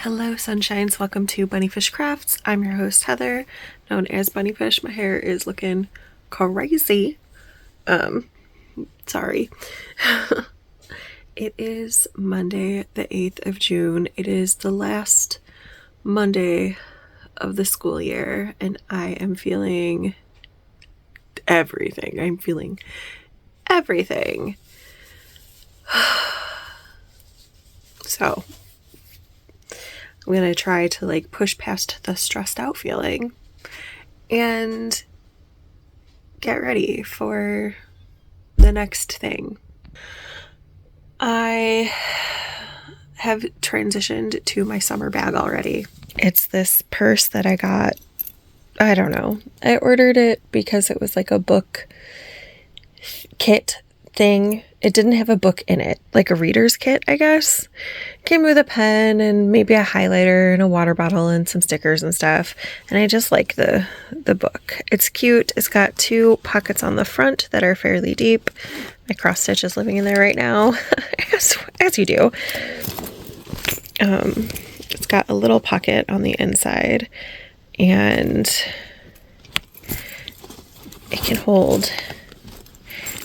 Hello sunshines, welcome to Bunnyfish Crafts. I'm your host Heather, known as Bunnyfish. My hair is looking crazy. Sorry. It is Monday the 8th of June. It is the last Monday of the school year and I am feeling everything. I'm feeling everything. So I'm going to try to push past the stressed out feeling and get ready for the next thing. I have transitioned to my summer bag already. It's this purse that I got. I don't know. I ordered it because it was like a book kit thing. It didn't have a book in it, like a reader's kit, I guess. Came with a pen and maybe a highlighter and a water bottle and some stickers and stuff. And I just like the book. It's cute. It's got two pockets on the front that are fairly deep. My cross stitch is living in there right now, as you do. It's got a little pocket on the inside and it can hold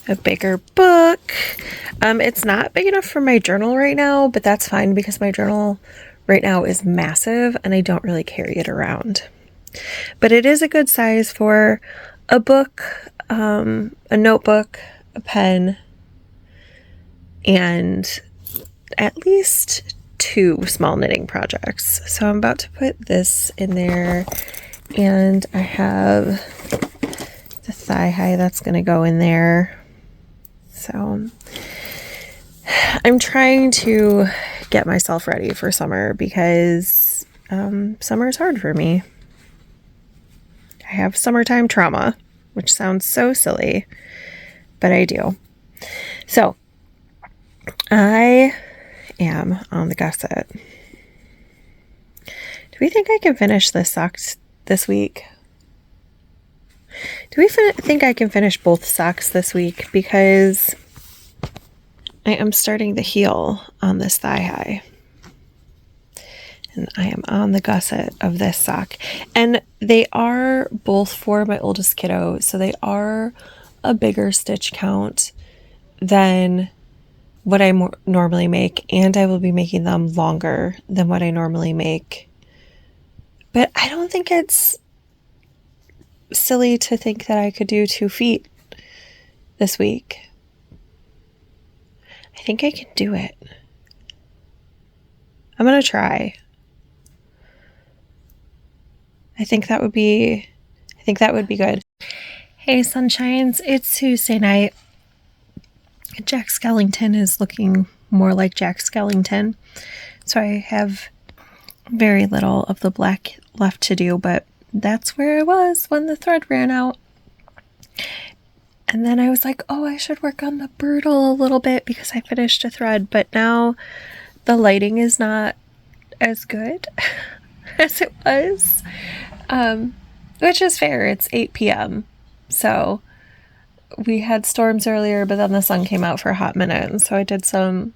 a bigger book. It's not big enough for my journal right now, but that's fine because my journal right now is massive and I don't really carry it around. But it is a good size for a book, a notebook, a pen, and at least 2 small knitting projects. So I'm about to put this in there, and I have the thigh high that's going to go in there. So I'm trying to get myself ready for summer because summer is hard for me. I have summertime trauma, which sounds so silly, but I do. So I am on the gusset. Do we think I can finish this socks this week? Do we think I can finish both socks this week? Because I am starting the heel on this thigh high. And I am on the gusset of this sock. And they are both for my oldest kiddo. So they are a bigger stitch count than what I normally make. And I will be making them longer than what I normally make. But I don't think it's silly to think that I could do 2 feet this week. I think I can do it. I'm going to try. I think that would be good. Hey sunshines, it's Tuesday night. Jack Skellington is looking more like Jack Skellington. So I have very little of the black left to do, but that's where I was when the thread ran out. And then I was like, oh, I should work on the girdle a little bit because I finished a thread, but now the lighting is not as good as it was, which is fair. It's 8 p.m. So we had storms earlier, but then the sun came out for a hot minute. And so I did some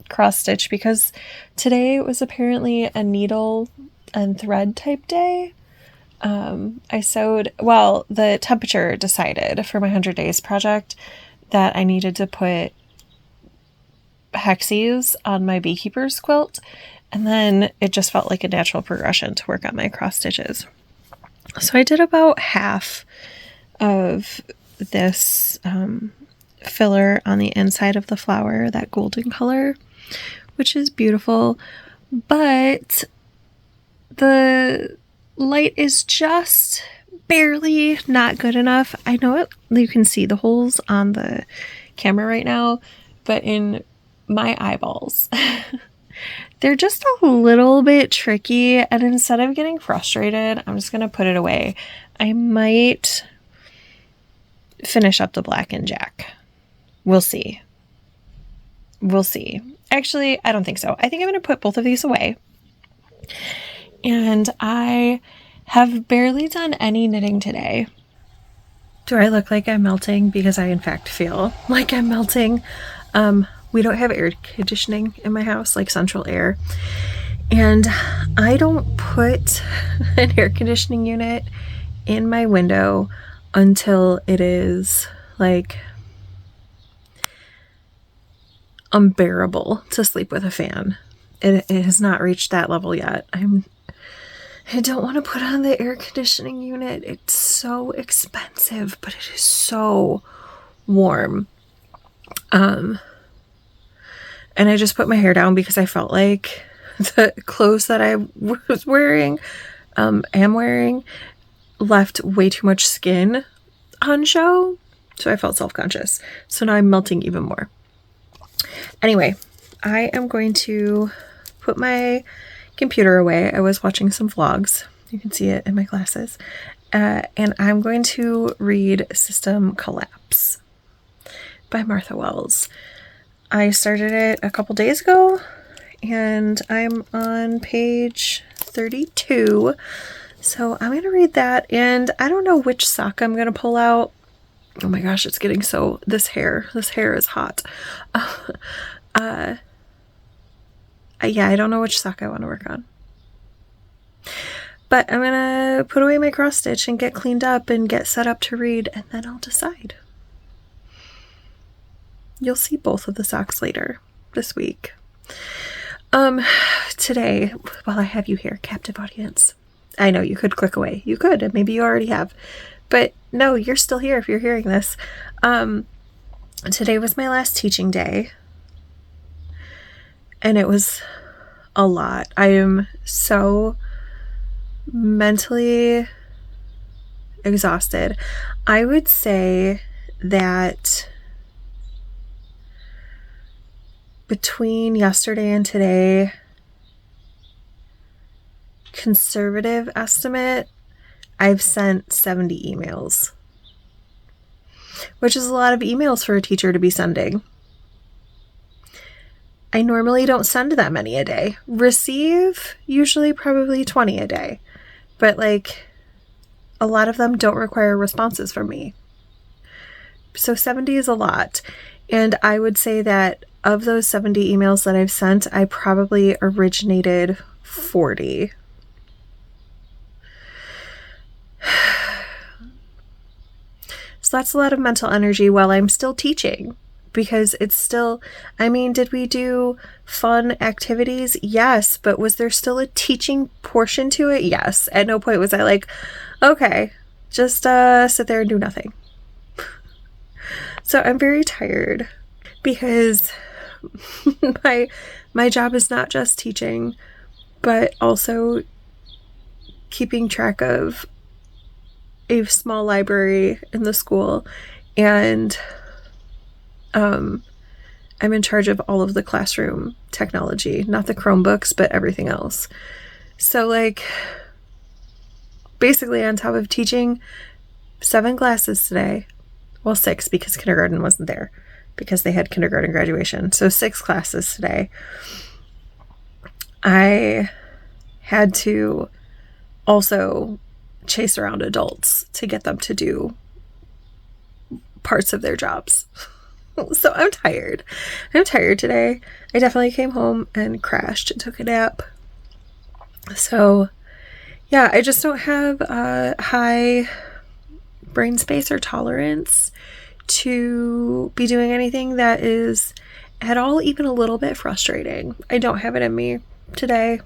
cross stitch because today was apparently a needle and thread type day. I sewed, the temperature decided for my 100 days project that I needed to put hexies on my beekeeper's quilt. And then it just felt like a natural progression to work on my cross stitches. So I did about half of this filler on the inside of the flower, that golden color, which is beautiful, but the light is just barely not good enough. I know it, you can see the holes on the camera right now, but in my eyeballs, they're just a little bit tricky. And instead of getting frustrated, I'm just going to put it away. I might finish up the Black and Jack. We'll see. Actually, I don't think so. I think I'm going to put both of these away. And I have barely done any knitting today. Do I look like I'm melting? Because I in fact feel like I'm melting. We don't have air conditioning in my house, like central air. And I don't put an air conditioning unit in my window until it is like unbearable to sleep with a fan. It has not reached that level yet. I don't want to put on the air conditioning unit. It's so expensive, but it is so warm. And I just put my hair down because I felt like the clothes that I was wearing, am wearing, left way too much skin on show. So I felt self-conscious. So now I'm melting even more. Anyway, I am going to put my computer away. I was watching some vlogs. You can see it in my glasses. And I'm going to read System Collapse by Martha Wells. I started it a couple days ago, and I'm on page 32. So I'm going to read that, and I don't know which sock I'm going to pull out. Oh my gosh, it's getting so... This hair is hot. Yeah, I don't know which sock I want to work on. But I'm going to put away my cross stitch and get cleaned up and get set up to read, and then I'll decide. You'll see both of the socks later this week. Today, while I have you here, captive audience, I know you could click away. You could, and maybe you already have. But no, you're still here if you're hearing this. Today was my last teaching day. And it was a lot. I am so mentally exhausted. I would say that between yesterday and today, conservative estimate, I've sent 70 emails, which is a lot of emails for a teacher to be sending. I normally don't send that many a day. Receive usually probably 20 a day, but like a lot of them don't require responses from me. So 70 is a lot. And I would say that of those 70 emails that I've sent, I probably originated 40. So that's a lot of mental energy while I'm still teaching, because it's still, I mean, did we do fun activities? Yes. But was there still a teaching portion to it? Yes. At no point was I like, okay, just sit there and do nothing. So I'm very tired because my job is not just teaching, but also keeping track of a small library in the school, and I'm in charge of all of the classroom technology, not the Chromebooks, but everything else. So like basically on top of teaching 7 classes today, well 6 because kindergarten wasn't there because they had kindergarten graduation. So 6 classes today. I had to also chase around adults to get them to do parts of their jobs. So I'm tired. I'm tired today. I definitely came home and crashed and took a nap. So yeah, I just don't have a high brain space or tolerance to be doing anything that is at all even a little bit frustrating. I don't have it in me today.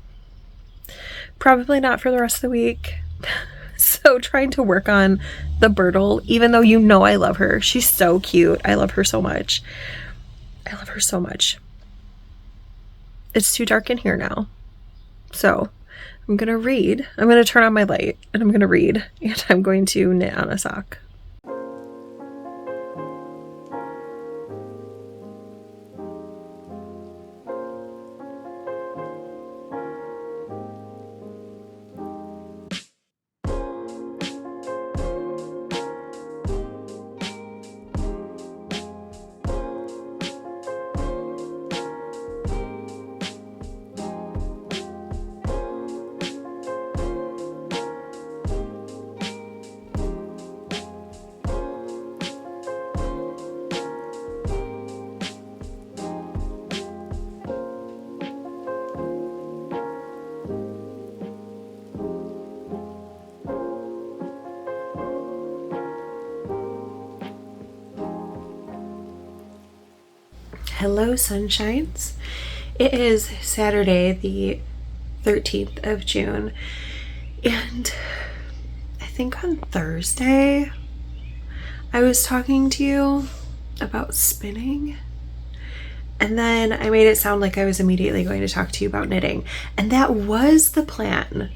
Probably not for the rest of the week. So trying to work on the Birtle, even though you know I love her. She's so cute. I love her so much. I love her so much. It's too dark in here now. So I'm going to read. I'm going to turn on my light and I'm going to read. And I'm going to knit on a sock. Hello, sunshines. It is Saturday, the 13th of June, and I think on Thursday I was talking to you about spinning, and then I made it sound like I was immediately going to talk to you about knitting, and that was the plan.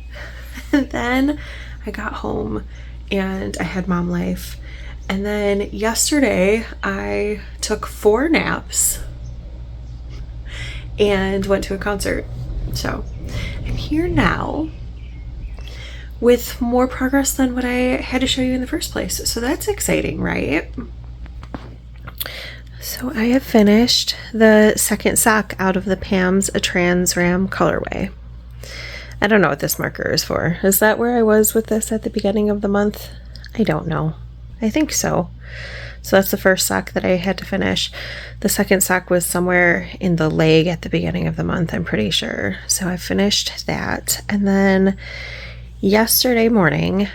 And then I got home and I had mom life, and then yesterday I took 4 naps and went to a concert. So I'm here now with more progress than what I had to show you in the first place. So that's exciting, right? So I have finished the second sock out of the Pam's A Trans Ram colorway. I don't know what this marker is for. Is that where I was with this at the beginning of the month? I don't know. I think so. So that's the first sock that I had to finish. The second sock was somewhere in the leg at the beginning of the month, I'm pretty sure. So I finished that. And then yesterday morning,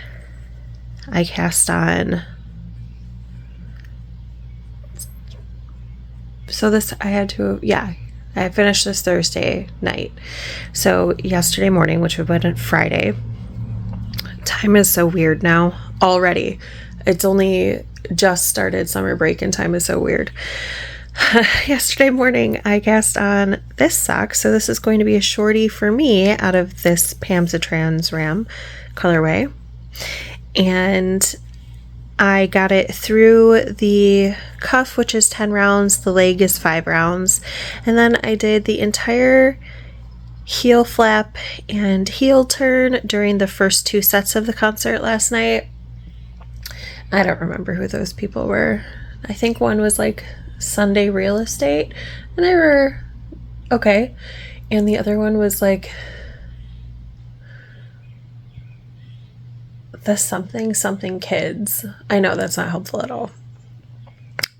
I cast on. So this, I finished this Thursday night. So yesterday morning, which would have been Friday. Time is so weird now already. It's only just started summer break and time is so weird. Yesterday morning, I cast on this sock. So this is going to be a shorty for me out of this Pam's A Trans Ram colorway. And I got it through the cuff, which is 10 rounds. The leg is 5 rounds. And then I did the entire heel flap and heel turn during the first 2 sets of the concert last night. I don't remember who those people were. I think one was like Sunday Real Estate, and they were okay. And the other one was like the something kids. I know that's not helpful at all.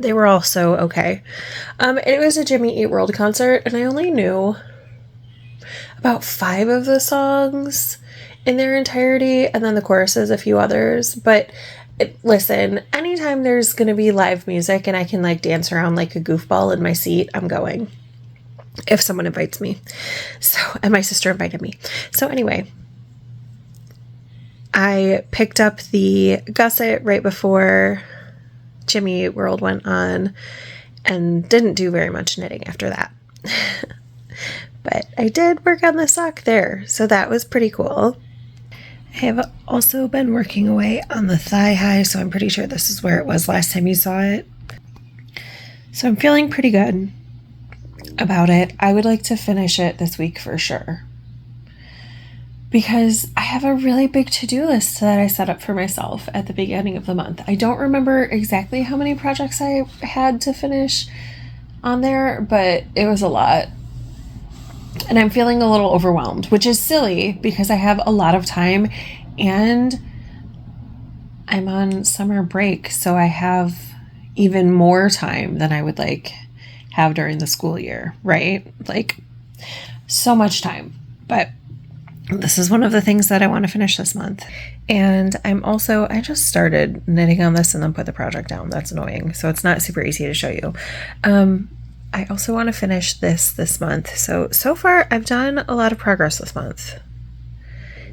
They were also okay. It was a Jimmy Eat World concert, and I only knew about 5 of the songs in their entirety, and then the choruses, a few others. But listen, anytime there's going to be live music and I can like dance around like a goofball in my seat, I'm going. If someone invites me. And my sister invited me. So anyway, I picked up the gusset right before Jimmy Eat World went on and didn't do very much knitting after that. But I did work on the sock there, so that was pretty cool. I have also been working away on the thigh high, so I'm pretty sure this is where it was last time you saw it. So I'm feeling pretty good about it. I would like to finish it this week for sure, because I have a really big to-do list that I set up for myself at the beginning of the month. I don't remember exactly how many projects I had to finish on there, but it was a lot. And I'm feeling a little overwhelmed, which is silly because I have a lot of time and I'm on summer break. So I have even more time than I would like have during the school year, right? Like so much time. But this is one of the things that I want to finish this month. And I just started knitting on this and then put the project down. That's annoying. So it's not super easy to show you. I also want to finish this month. So far I've done a lot of progress this month.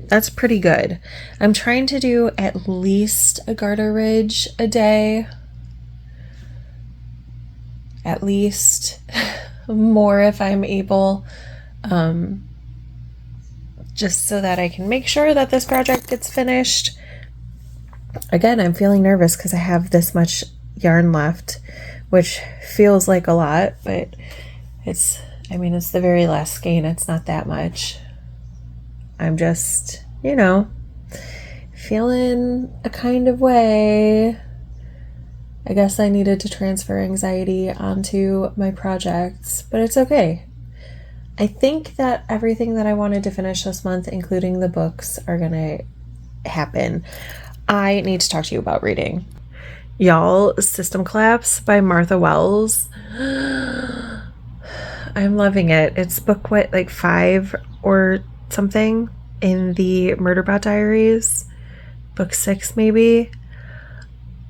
That's pretty good. I'm trying to do at least a garter ridge a day. At least more if I'm able. Just so that I can make sure that this project gets finished. Again, I'm feeling nervous because I have this much yarn left, which feels like a lot, but it's the very last skein. It's not that much. I'm just, feeling a kind of way. I guess I needed to transfer anxiety onto my projects, but it's okay. I think that everything that I wanted to finish this month, including the books, are gonna happen. I need to talk to you about reading. Y'all, System Collapse by Martha Wells. I'm loving it. It's book, 5 or something in the Murderbot Diaries. Book 6, maybe.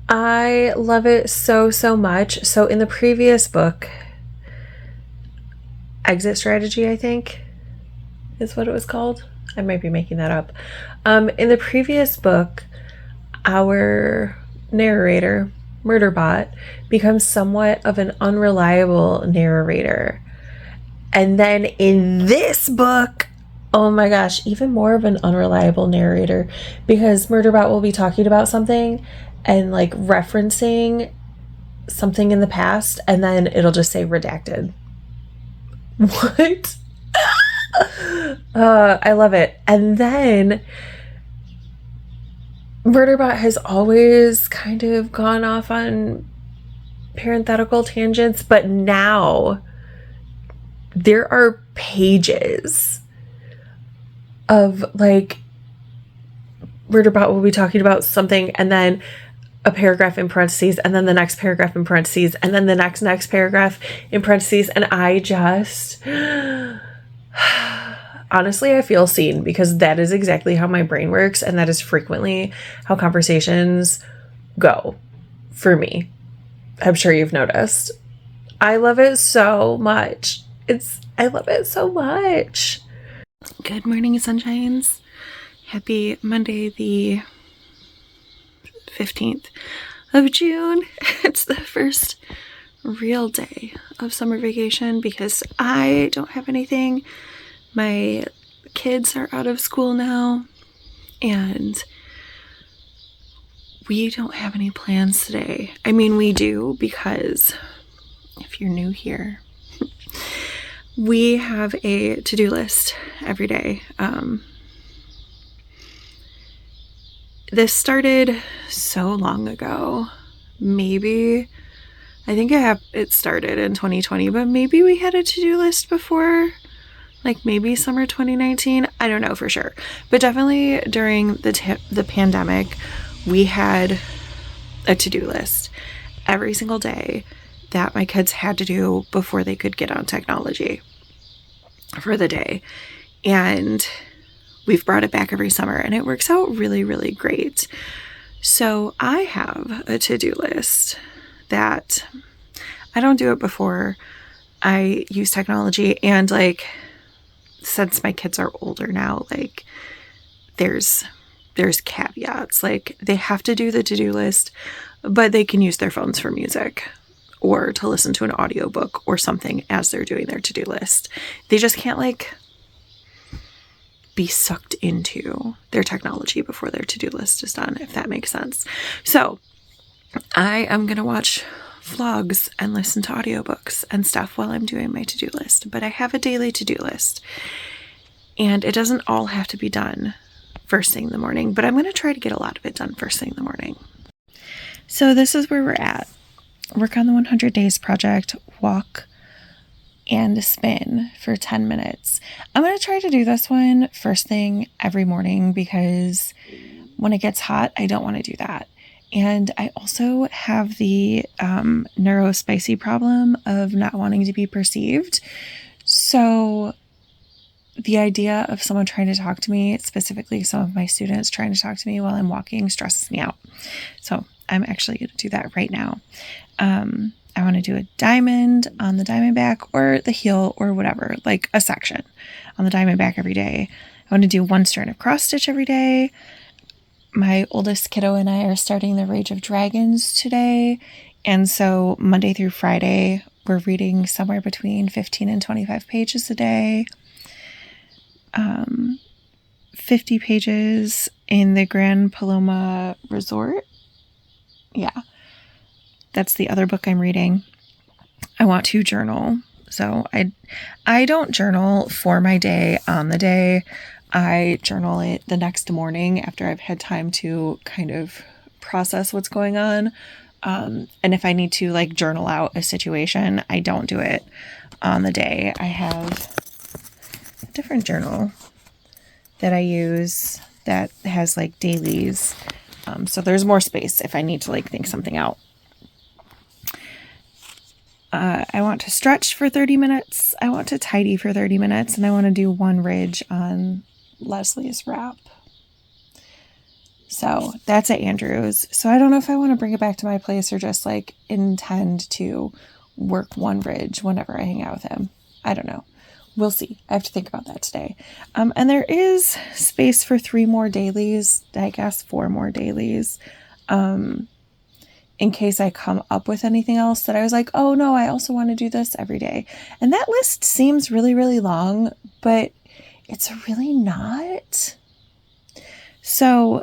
I love it so much. So in the previous book, exit strategy, I think is what it was called. I might be making that up. In the previous book, our narrator, Murderbot, becomes somewhat of an unreliable narrator. And then in this book, oh my gosh, even more of an unreliable narrator, because Murderbot will be talking about something and like referencing something in the past, and then it'll just say redacted. What? I love it. And then Murderbot has always kind of gone off on parenthetical tangents, but now there are pages of like Murderbot will be talking about something and then a paragraph in parentheses and then the next paragraph in parentheses and then the next paragraph in parentheses, and I just honestly, I feel seen, because that is exactly how my brain works, and that is frequently how conversations go for me. I'm sure you've noticed. I love it so much. I love it so much. Good morning, sunshines. Happy Monday, the 15th of June. It's the first real day of summer vacation because I don't have anything. My kids are out of school now, and we don't have any plans today. I mean, we do, because if you're new here, we have a to-do list every day. This started so long ago. Maybe, I think it started in 2020, but maybe we had a to-do list before, like maybe summer 2019. I don't know for sure, but definitely during the pandemic, we had a to-do list every single day that my kids had to do before they could get on technology for the day. And we've brought it back every summer, and it works out really, really great. So I have a to-do list that I don't do it before I use technology. And like, since my kids are older now, like there's caveats. Like, they have to do the to-do list, but they can use their phones for music or to listen to an audiobook or something as they're doing their to-do list. They just can't like be sucked into their technology before their to-do list is done, if that makes sense. So I am going to watch vlogs and listen to audiobooks and stuff while I'm doing my to-do list. But I have a daily to-do list, and it doesn't all have to be done first thing in the morning, but I'm going to try to get a lot of it done first thing in the morning. So this is where we're at. Work on the 100 Days Project, walk and spin for 10 minutes. I'm going to try to do this one first thing every morning, because when it gets hot, I don't want to do that. And I also have the neurospicy problem of not wanting to be perceived. So the idea of someone trying to talk to me, specifically some of my students trying to talk to me while I'm walking, stresses me out. So I'm actually going to do that right now. I want to do a diamond on the diamond back or the heel or whatever, like a section on the diamond back every day. I want to do one strand of cross stitch every day. My oldest kiddo and I are starting the Rage of Dragons today. And so Monday through Friday, we're reading somewhere between 15 and 25 pages a day. 50 pages in the Grand Paloma Resort. Yeah. That's the other book I'm reading. I want to journal. So I don't journal for my day on the day. I journal it the next morning after I've had time to kind of process what's going on. And if I need to like journal out a situation, I don't do it on the day. I have a different journal that I use that has like dailies. So there's more space if I need to like think something out. I want to stretch for 30 minutes. I want to tidy for 30 minutes, and I want to do one ridge on Leslie's wrap. So that's at Andrew's. So I don't know if I want to bring it back to my place or just like intend to work one ridge whenever I hang out with him. I don't know. We'll see. I have to think about that today. And there is space for 3 more dailies, I guess 4 more dailies, in case I come up with anything else that I was like, oh no, I also want to do this every day. And that list seems really, really long, but it's really not. So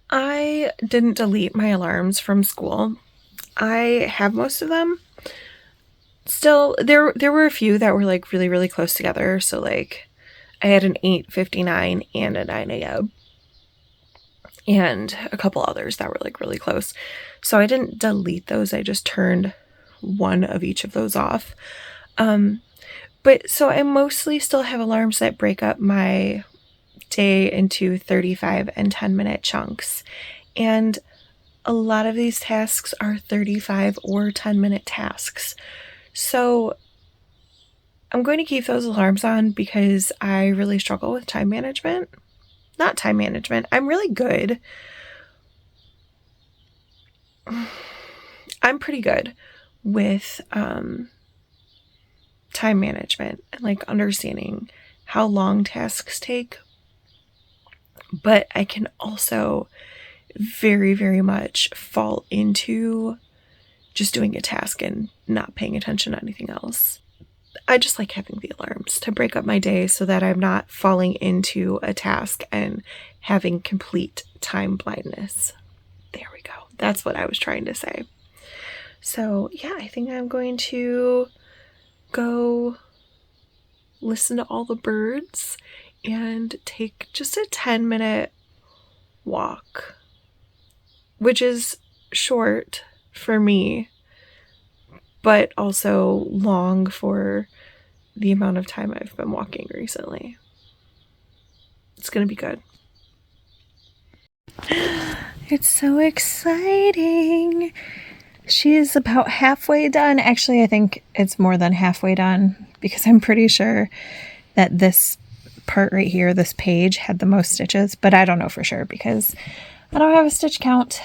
I didn't delete my alarms from school. I have most of them. Still, there were a few that were like really, really close together. So like I had an 8:59 and a 9 a.m. and a couple others that were like really close. So I didn't delete those. I just turned one of each of those off. But so I mostly still have alarms that break up my day into 35 and 10-minute chunks. And a lot of these tasks are 35 or 10-minute tasks. So I'm going to keep those alarms on because I really struggle with time management. Not time management. I'm really good. I'm pretty good with time management and like understanding how long tasks take. But I can also very, very much fall into just doing a task and not paying attention to anything else. I just like having the alarms to break up my day so that I'm not falling into a task and having complete time blindness. There we go. That's what I was trying to say. So yeah, I think I'm going to go listen to all the birds and take just a 10-minute walk, which is short for me, but also long for the amount of time I've been walking recently. It's going to be good. It's so exciting. She's about halfway done. Actually, I think it's more than halfway done because I'm pretty sure that this part right here, this page, had the most stitches, but I don't know for sure because I don't have a stitch count.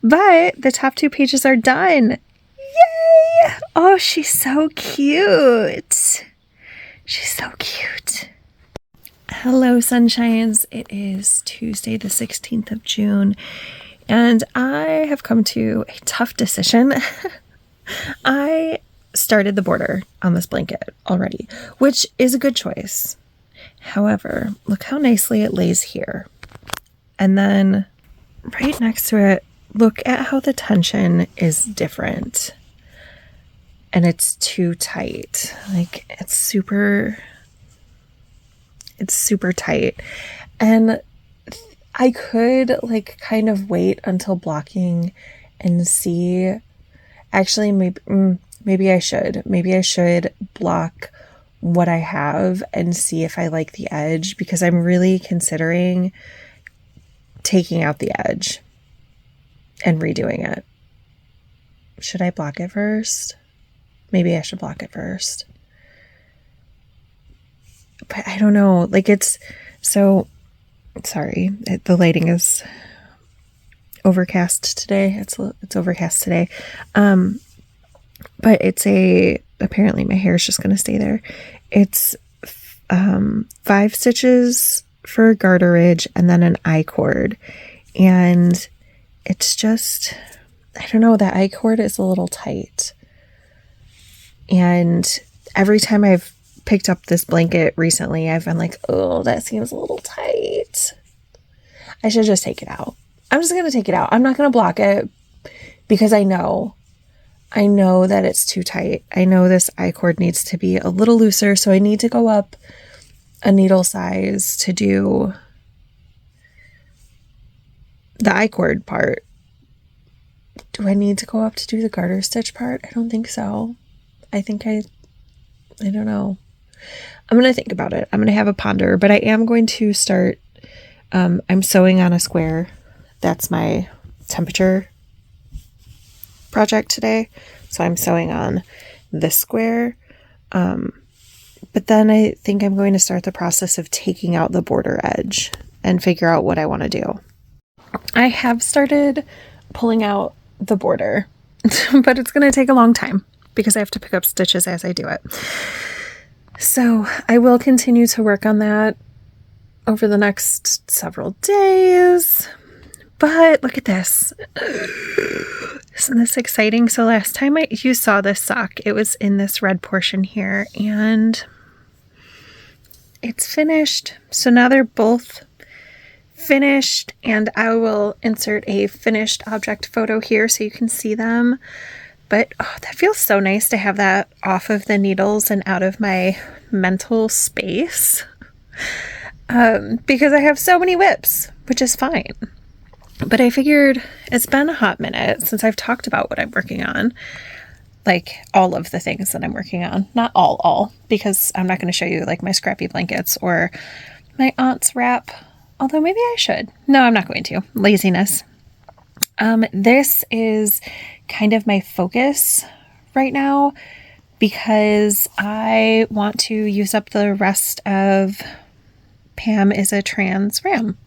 But the top 2 pages are done. Yay! Oh, she's so cute. She's so cute. Hello, sunshines. It is Tuesday, the 16th of June, and I have come to a tough decision. I started the border on this blanket already, which is a good choice. However, look how nicely it lays here. And then right next to it, look at how the tension is different. And it's too tight. Like it's super tight. And I could like kind of wait until blocking and see. Actually, maybe I should. Maybe I should block what I have and see if I like the edge, because I'm really considering taking out the edge and redoing it. Should I block it first? Maybe I should block it first. But I don't know. Like it's so, sorry, the lighting is overcast today. It's overcast today. But it's apparently my hair is just going to stay there. It's 5 stitches for a garter ridge and then an I-cord. And it's just, I don't know, that I-cord is a little tight. And every time I've picked up this blanket recently, I've been like, oh, that seems a little tight. I should just take it out. I'm just going to take it out. I'm not going to block it because I know that it's too tight. I know this I-cord needs to be a little looser, so I need to go up a needle size to do the I-cord part. Do I need to go up to do the garter stitch part? I don't think so. I don't know. I'm going to think about it. I'm going to have a ponder, but I am going to start, I'm sewing on a square. That's my temperature project today. So I'm sewing on this square. But then I think I'm going to start the process of taking out the border edge and figure out what I want to do. I have started pulling out the border, but it's going to take a long time. because I have to pick up stitches as I do it. So I will continue to work on that over the next several days. But look at this. Isn't this exciting? So last time you saw this sock, it was in this red portion here, and it's finished. So now they're both finished, and I will insert a finished object photo here so you can see them. But oh, that feels so nice to have that off of the needles and out of my mental space. Because I have so many whips, which is fine. But I figured it's been a hot minute since I've talked about what I'm working on. Like all of the things that I'm working on. Not all, because I'm not going to show you like my scrappy blankets or my aunt's wrap. Although maybe I should. No, I'm not going to. Laziness. This is kind of my focus right now because I want to use up the rest of Pam is a Trans Ram.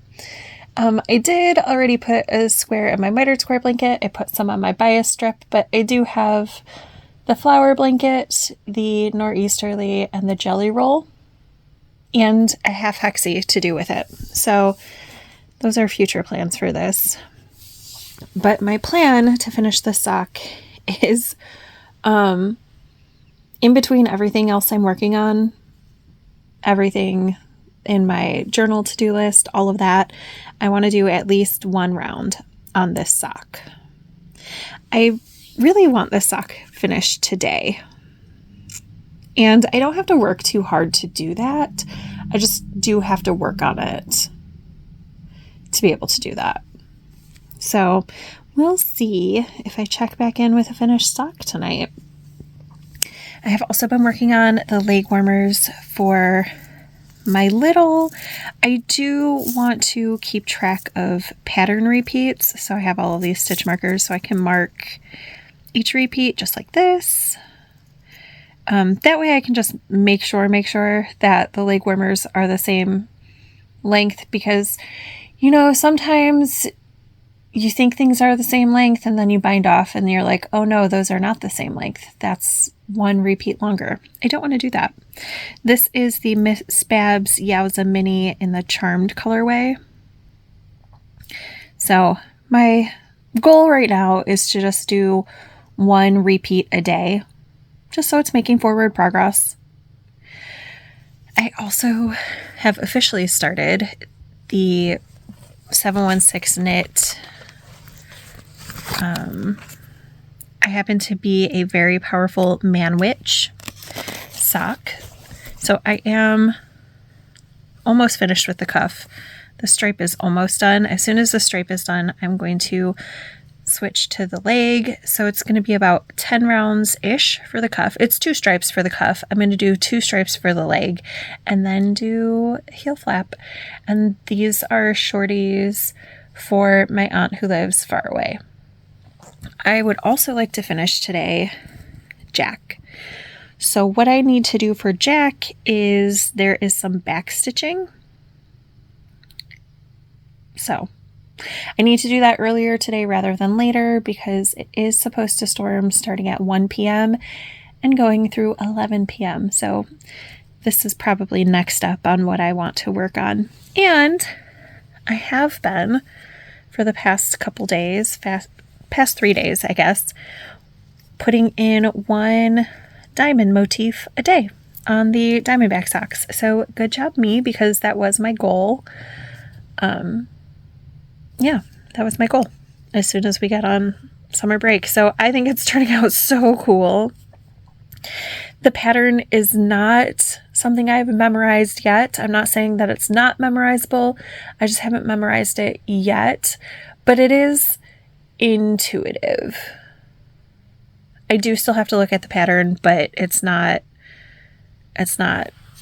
I did already put a square in my mitered square blanket. I put some on my bias strip, but I do have the flower blanket, the nor'easterly, and the jelly roll, and a half hexie to do with it. So those are future plans for this. But my plan to finish this sock is in between everything else I'm working on, everything in my journal to-do list, all of that, I want to do at least one round on this sock. I really want this sock finished today. And I don't have to work too hard to do that. I just do have to work on it to be able to do that. So we'll see if I check back in with a finished sock tonight. I have also been working on the leg warmers for my little. I do want to keep track of pattern repeats. So I have all of these stitch markers so I can mark each repeat just like this. That way I can just make sure that the leg warmers are the same length, because, you know, sometimes you think things are the same length and then you bind off and you're like, oh no, those are not the same length. That's one repeat longer. I don't want to do that. This is the Miss Babs Yowza Mini in the Charmed colorway. So my goal right now is to just do one repeat a day, just so it's making forward progress. I also have officially started the 716 knit. I happen to be a very powerful man witch sock. So I am almost finished with the cuff. The stripe is almost done. As soon as the stripe is done, I'm going to switch to the leg. So it's going to be about 10 rounds-ish for the cuff. It's 2 stripes for the cuff. I'm going to do 2 stripes for the leg and then do heel flap. And these are shorties for my aunt who lives far away. I would also like to finish today Jack. So what I need to do for Jack is there is some back stitching. So I need to do that earlier today rather than later because it is supposed to storm starting at 1 p.m. and going through 11 p.m. So this is probably next up on what I want to work on. And I have been for the past couple days, past 3 days, I guess, putting in 1 diamond motif a day on the Diamondback socks. So good job me, because that was my goal. Yeah, that was my goal as soon as we got on summer break. So I think it's turning out so cool. The pattern is not something I've memorized yet. I'm not saying that it's not memorizable. I just haven't memorized it yet, but it is intuitive. I do still have to look at the pattern, but it's not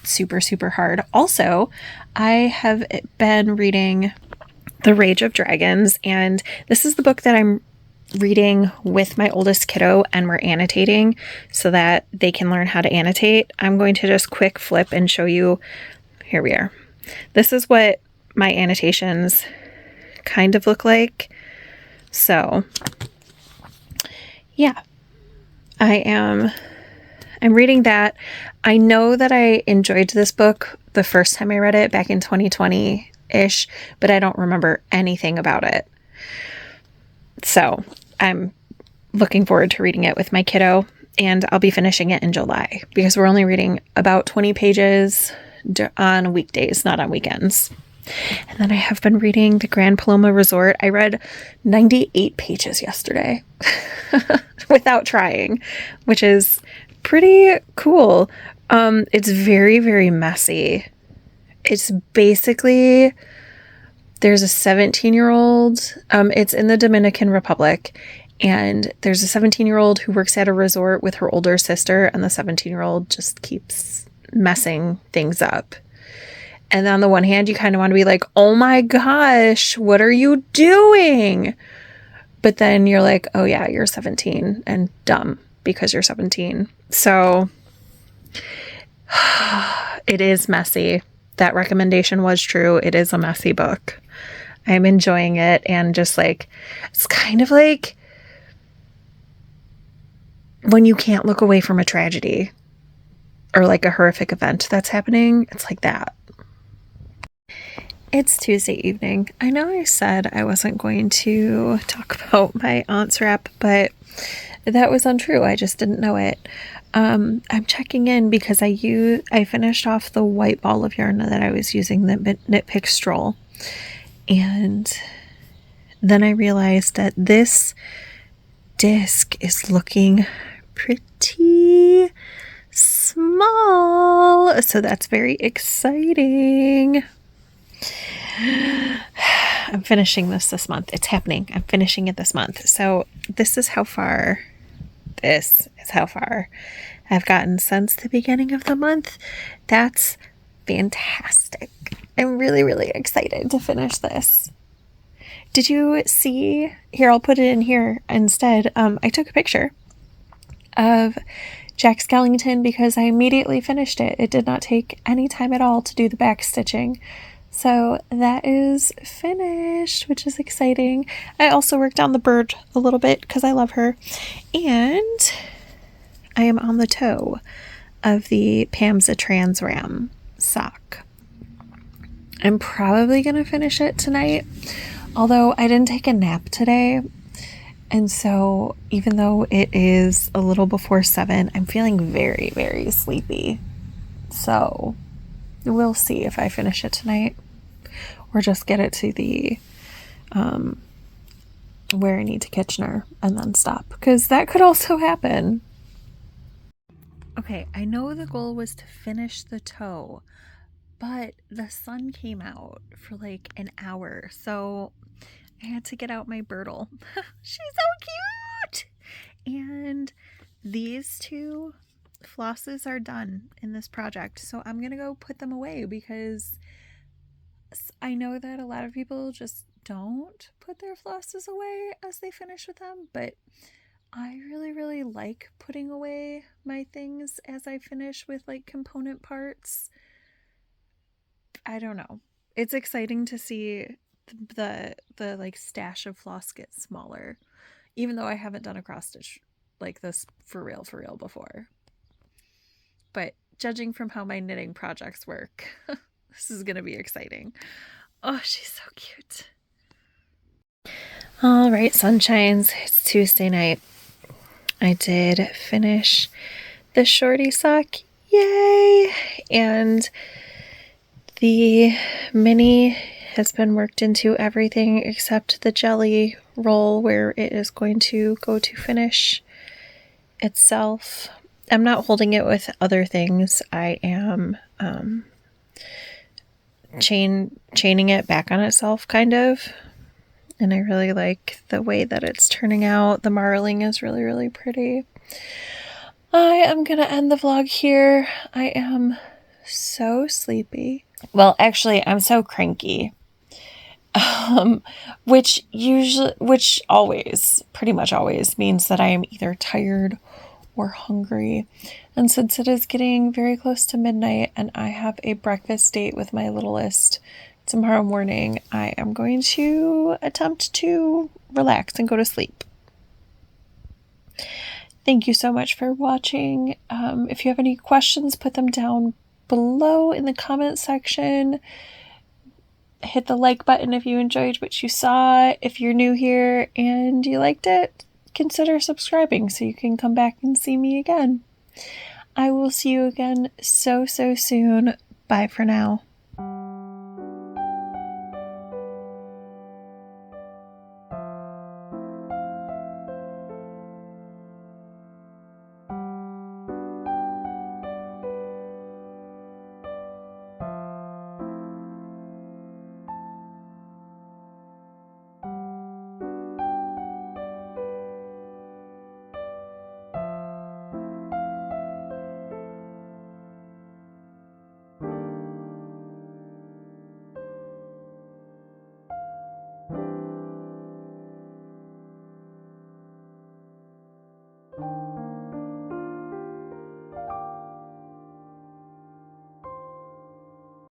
super hard. Also, I have been reading The Rage of Dragons, and this is the book that I'm reading with my oldest kiddo, and we're annotating so that they can learn how to annotate. I'm going to just quick flip and show you. Here we are. This is what my annotations kind of look like. So yeah, I'm reading that. I know that I enjoyed this book the first time I read it back in 2020-ish, but I don't remember anything about it. So I'm looking forward to reading it with my kiddo, and I'll be finishing it in July because we're only reading about 20 pages on weekdays, not on weekends. And then I have been reading The Grand Paloma Resort. I read 98 pages yesterday without trying, which is pretty cool. It's very, very messy. It's basically, there's a 17-year-old, it's in the Dominican Republic, and there's a 17-year-old who works at a resort with her older sister, and the 17-year-old just keeps messing things up. And on the one hand, you kind of want to be like, oh my gosh, what are you doing? But then you're like, oh yeah, you're 17 and dumb because you're 17. So it is messy. That recommendation was true. It is a messy book. I'm enjoying it. And just like, it's kind of like when you can't look away from a tragedy or like a horrific event that's happening. It's like that. It's Tuesday evening. I know I said I wasn't going to talk about my aunt's wrap, but that was untrue. I just didn't know it. I'm checking in because I finished off the white ball of yarn that I was using, the Knit Pick Stroll. And then I realized that this disc is looking pretty small. So that's very exciting. I'm finishing this month. It's happening. I'm finishing it this month. So this is how far I've gotten since the beginning of the month. That's fantastic. I'm really, really excited to finish this. Did you see? Here, I'll put it in here instead. I took a picture of Jack Skellington because I immediately finished it. It did not take any time at all to do the back stitching. So that is finished, which is exciting. I also worked on the bird a little bit because I love her. And I am on the toe of the Pamsa Trans Ram sock. I'm probably going to finish it tonight, although I didn't take a nap today. And so even though it is a little before 7, I'm feeling very, very sleepy. So we'll see if I finish it tonight or just get it to the where I need to Kitchener and then stop, because that could also happen. Okay, I know the goal was to finish the toe, but the sun came out for like an hour, so I had to get out my Birdle. She's so cute! And these two flosses are done in this project, so I'm gonna go put them away because I know that a lot of people just don't put their flosses away as they finish with them, but I really, really like putting away my things as I finish with like component parts. I don't know. It's exciting to see the like stash of floss get smaller, even though I haven't done a cross stitch like this for real before. But judging from how my knitting projects work, this is going to be exciting. Oh, she's so cute. All right, sunshines. It's Tuesday night. I did finish the shorty sock. Yay! And the mini has been worked into everything except the jelly roll where it is going to go to finish itself. I'm not holding it with other things. I am chaining it back on itself, kind of. And I really like the way that it's turning out. The marling is really, really pretty. I am going to end the vlog here. I am so sleepy. Well, actually, I'm so cranky. Which always, pretty much always means that I am either tired or hungry. And since it is getting very close to midnight and I have a breakfast date with my littlest tomorrow morning, I am going to attempt to relax and go to sleep. Thank you so much for watching. If you have any questions, put them down below in the comment section. Hit the like button if you enjoyed what you saw. If you're new here and you liked it, consider subscribing so you can come back and see me again. I will see you again so soon. Bye for now.